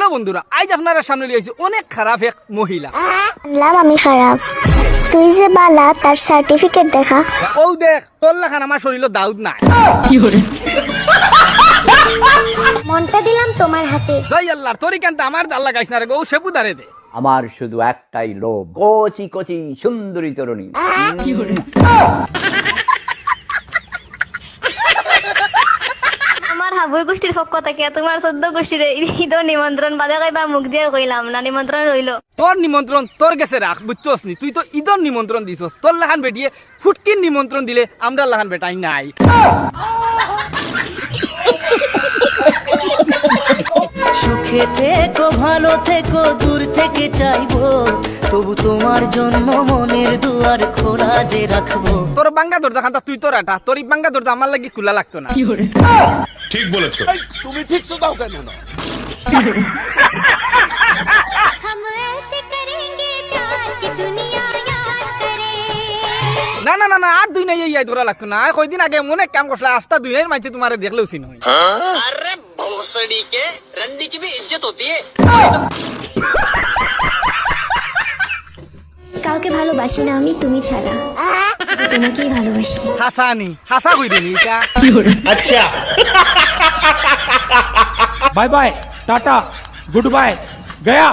Hello বন্ধুরা, আজ আপনারা সামনে লিয়েছি অনেক খারাপ এক মহিলা। বললাম আমি খারাপ, তুই যে বালা তার সার্টিফিকেট দেখা। ও দেখ তোর লাখান আমার শরীরে দাউদ নাই। মনটা দিলাম তোমার হাতে। জয় আল্লাহ, তোরই কেন আমার দাল লাগাইস না রে গো, সেপু দাঁড়ে দে। আমার শুধু একটাই লোভ, কচি কচি সুন্দরী তরুণী। আমার হাবুই গোষ্ঠীর পক্ষ থেকে তোমার 14 গোষ্ঠীর ঈদের নিমন্ত্রণ বাদে কইবা মুখ দিয়ে কইলাম না, নিমন্ত্রণ রইল। তোর নিমন্ত্রণ তোর গেছে রাখ, বুঝছস নি? তুই তো ঈদের নিমন্ত্রণ দিছস, তোর লাখান বেটিয়ে ফুটকির নিমন্ত্রণ দিলে আমরা লাখান বেটাই নাই। সুখে থেকো ভালো থেকো দূর থেকে চাইবো, তবু তোমার জন্য মনের দুয়ার খোলা যে রাখবো। তোর বাঙ্গা দরজা খান্তা তুই তোর আটা, তোর বাঙ্গা দরজা আমার লাগি খোলা লাগতো না। ঠিক বলেছো। তুমি ঠিক তো দাও কেন না? না না না না, আর দুই নাই এই ধরা লাগতো না। কয়দিন আগে মনে কাম করছিলা, আস্তা দুই নাই মাইছে তোমারে দেখলেও চিন হয়। अरे भोसड़ी के रंडी की भी इज्जत होती है। কাউকে ভালোবাসি না আমি তুমি ছাড়া, তোমাকেই ভালোবাসি। হাসানি হাসা কই দিনি এটা। আচ্ছা bye bye tata goodbye गया।